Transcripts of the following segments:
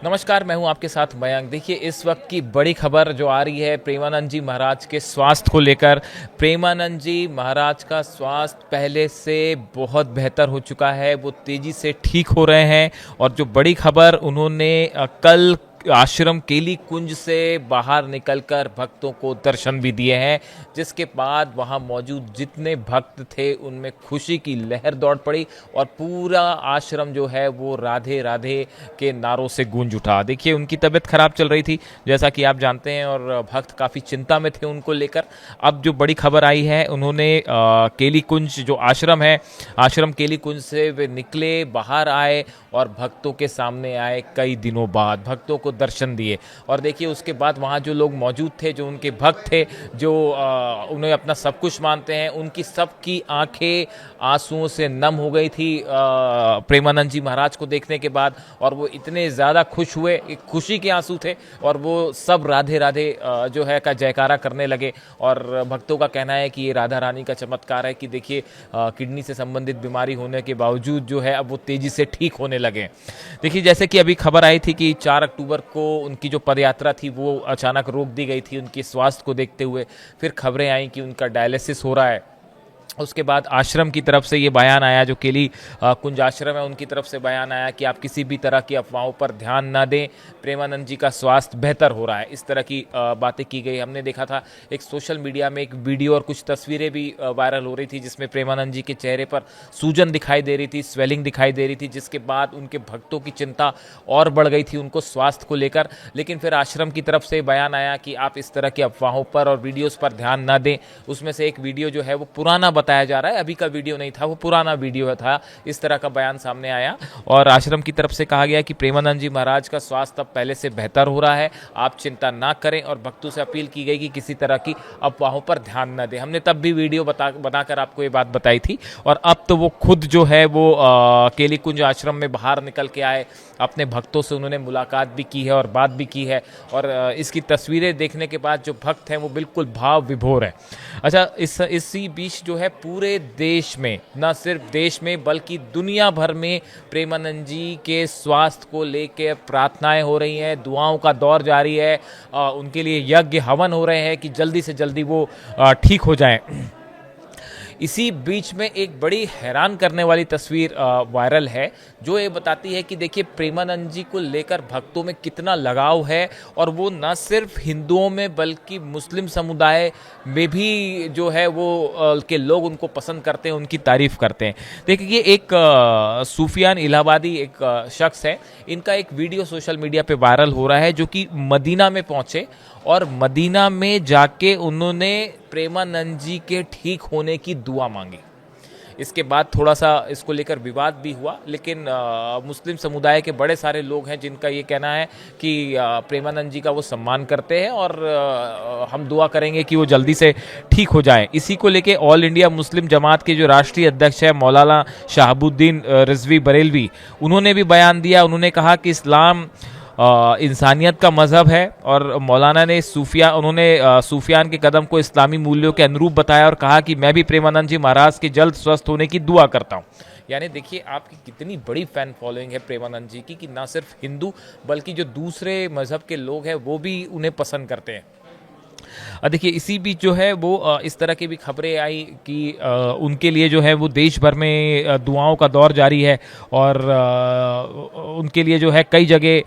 नमस्कार, मैं हूं आपके साथ मयंक। देखिए, इस वक्त की बड़ी खबर जो आ रही है प्रेमानंद जी महाराज के स्वास्थ्य को लेकर। प्रेमानंद जी महाराज का स्वास्थ्य पहले से बहुत बेहतर हो चुका है, वो तेजी से ठीक हो रहे हैं। और जो बड़ी खबर उन्होंने कल आश्रम केली कुंज से बाहर निकलकर भक्तों को दर्शन भी दिए हैं, जिसके बाद वहां मौजूद जितने भक्त थे उनमें खुशी की लहर दौड़ पड़ी और पूरा आश्रम जो है वो राधे राधे के नारों से गूंज उठा। देखिए, उनकी तबीयत खराब चल रही थी, जैसा कि आप जानते हैं, और भक्त काफ़ी चिंता में थे उनको लेकर। अब जो बड़ी खबर आई है, उन्होंने केली कुंज जो आश्रम है, आश्रम केली कुंज से वे निकले, बाहर आए और भक्तों के सामने आए। कई दिनों बाद भक्तों को दर्शन दिए। और देखिए, उसके बाद वहाँ जो लोग मौजूद थे, जो उनके भक्त थे, जो उन्हें अपना सब कुछ मानते हैं, उनकी सबकी आंखें आंसुओं से नम हो गई थी प्रेमानंद जी महाराज को देखने के बाद। और वो इतने ज़्यादा खुश हुए, एक खुशी के आंसू थे, और वो सब राधे राधे जो है का जयकारा करने लगे। और भक्तों का कहना है कि ये राधा रानी का चमत्कार है कि देखिए, किडनी से संबंधित बीमारी होने के बावजूद जो है अब वो तेज़ी से ठीक होने लगे। देखिए, जैसे कि अभी खबर आई थी कि 4 अक्टूबर को उनकी जो पदयात्रा थी वो अचानक रोक दी गई थी उनके स्वास्थ्य को देखते हुए। फिर खबरें आई कि उनका डायलिसिस हो रहा है। उसके बाद आश्रम की तरफ से ये बयान आया, जो केली कुंज आश्रम है उनकी तरफ से बयान आया कि आप किसी भी तरह की अफवाहों पर ध्यान ना दें, प्रेमानंद जी का स्वास्थ्य बेहतर हो रहा है। इस तरह की बातें की गई। हमने देखा था एक सोशल मीडिया में एक वीडियो और कुछ तस्वीरें भी वायरल हो रही थी, जिसमें प्रेमानंद जी के चेहरे पर सूजन दिखाई दे रही थी, स्वेलिंग दिखाई दे रही थी, जिसके बाद उनके भक्तों की चिंता और बढ़ गई थी उनको स्वास्थ्य को लेकर। लेकिन फिर आश्रम की तरफ से बयान आया कि आप इस तरह की अफवाहों पर और वीडियोज़ पर ध्यान ना दें। उसमें से एक वीडियो जो है वो पुराना बताया जा रहा है, अभी का वीडियो नहीं था, वो पुराना वीडियो था। इस तरह का बयान सामने आया और आश्रम की तरफ से कहा गया कि प्रेमानंद जी महाराज का स्वास्थ्य अब पहले से बेहतर हो रहा है, आप चिंता ना करें। और भक्तों से अपील की गई कि किसी तरह की अफवाहों पर ध्यान न दें। हमने तब भी वीडियो बनाकर आपको ये बात बताई थी। और अब तो वो खुद जो है वो केली कुंज आश्रम में बाहर निकल के आए, अपने भक्तों से उन्होंने मुलाकात भी की है और बात भी की है। और इसकी तस्वीरें देखने के बाद जो भक्त हैं वो बिल्कुल भाव विभोर हैं। अच्छा, इसी बीच जो है पूरे देश में, न सिर्फ देश में बल्कि दुनिया भर में प्रेमानंद जी के स्वास्थ्य को लेकर प्रार्थनाएं हो रही हैं, दुआओं का दौर जारी है। उनके लिए यज्ञ हवन हो रहे हैं कि जल्दी से जल्दी वो ठीक हो जाएं। इसी बीच में एक बड़ी हैरान करने वाली तस्वीर वायरल है, जो ये बताती है कि देखिए, प्रेमानंद जी को लेकर भक्तों में कितना लगाव है। और वो न सिर्फ हिंदुओं में बल्कि मुस्लिम समुदाय में भी जो है वो के लोग उनको पसंद करते हैं, उनकी तारीफ करते हैं। देखिए, एक सूफियान इलाहाबादी एक शख्स है, इनका एक वीडियो सोशल मीडिया पे वायरल हो रहा है, जो कि मदीना में पहुंचे और मदीना में जाके उन्होंने प्रेमानंद जी के ठीक होने की दुआ मांगी। इसके बाद थोड़ा सा इसको लेकर विवाद भी हुआ, लेकिन मुस्लिम समुदाय के बड़े सारे लोग हैं जिनका ये कहना है कि प्रेमानंद जी का वो सम्मान करते हैं और हम दुआ करेंगे कि वो जल्दी से ठीक हो जाएं। इसी को लेके ऑल इंडिया मुस्लिम जमात के जो राष्ट्रीय अध्यक्ष है मौलाना शहाबुद्दीन रिजवी बरेलवी, उन्होंने भी बयान दिया। उन्होंने कहा कि इस्लाम इंसानियत का मजहब है और मौलाना ने सूफियान के कदम को इस्लामी मूल्यों के अनुरूप बताया और कहा कि मैं भी प्रेमानंद जी महाराज के जल्द स्वस्थ होने की दुआ करता हूँ। यानी देखिए, आपकी कितनी बड़ी फैन फॉलोइंग है प्रेमानंद जी की कि ना सिर्फ हिंदू बल्कि जो दूसरे मजहब के लोग हैं वो भी उन्हें पसंद करते हैं। देखिए, इसी बीच जो है वो इस तरह की भी खबरें आई कि उनके लिए जो है वो देश भर में दुआओं का दौर जारी है। और उनके लिए जो है कई जगह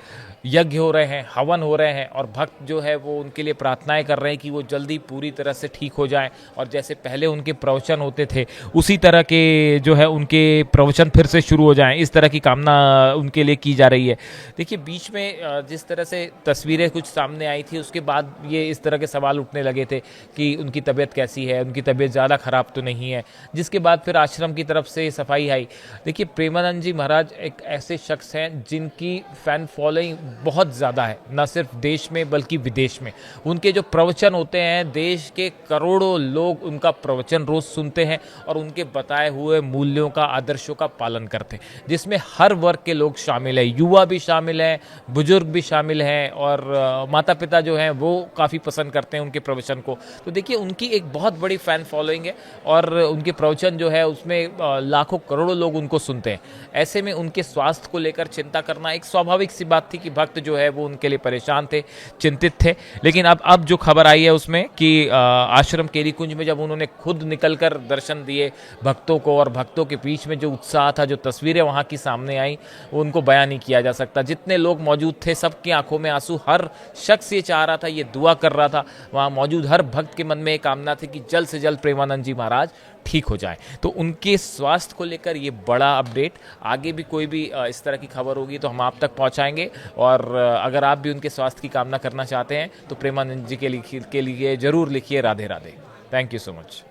यज्ञ हो रहे हैं, हवन हो रहे हैं, और भक्त जो है वो उनके लिए प्रार्थनाएं कर रहे हैं कि वो जल्दी पूरी तरह से ठीक हो जाएं और जैसे पहले उनके प्रवचन होते थे उसी तरह के जो है उनके प्रवचन फिर से शुरू हो जाएं। इस तरह की कामना उनके लिए की जा रही है। देखिए, बीच में जिस तरह से तस्वीरें कुछ सामने आई थी, उसके बाद ये इस तरह के सवाल उठने लगे थे कि उनकी तबीयत कैसी है, उनकी तबीयत ज़्यादा ख़राब तो नहीं है, जिसके बाद फिर आश्रम की तरफ से सफाई आई। देखिए, प्रेमानंद जी महाराज एक ऐसे शख्स हैं जिनकी फ़ैन फॉलोइंग बहुत ज़्यादा है, न सिर्फ देश में बल्कि विदेश में। उनके जो प्रवचन होते हैं, देश के करोड़ों लोग उनका प्रवचन रोज़ सुनते हैं और उनके बताए हुए मूल्यों का, आदर्शों का पालन करते हैं, जिसमें हर वर्ग के लोग शामिल हैं, युवा भी शामिल हैं, बुजुर्ग भी शामिल हैं, और माता पिता जो हैं वो काफ़ी पसंद करते हैं उनके प्रवचन को। तो देखिए, उनकी एक बहुत बड़ी फ़ैन फॉलोइंग है और उनके प्रवचन जो है उसमें लाखों करोड़ों लोग उनको सुनते हैं। ऐसे में उनके स्वास्थ्य को लेकर चिंता करना एक स्वाभाविक सी बात थी कि भक्त जो है वो उनके लिए परेशान थे, चिंतित थे। लेकिन अब जो खबर आई है उसमें कि आश्रम केली कुंज में जब उन्होंने खुद निकलकर दर्शन दिए भक्तों को, और भक्तों के बीच में जो उत्साह था, जो तस्वीरें वहाँ की सामने आई, वो उनको बयान नहीं किया जा सकता। जितने लोग मौजूद थे सबकी आंखों में आंसू, हर शख्स ये चाह रहा था, ये दुआ कर रहा था, वहाँ मौजूद हर भक्त के मन में एक कामना थी कि जल्द से जल्द प्रेमानंद जी महाराज ठीक हो जाए। तो उनके स्वास्थ्य को लेकर ये बड़ा अपडेट। आगे भी कोई भी इस तरह की खबर होगी तो हम आप तक पहुंचाएंगे, और अगर आप भी उनके स्वास्थ्य की कामना करना चाहते हैं तो प्रेमानंद जी के लिए जरूर लिखिए Radhe Radhe. Thank you so much.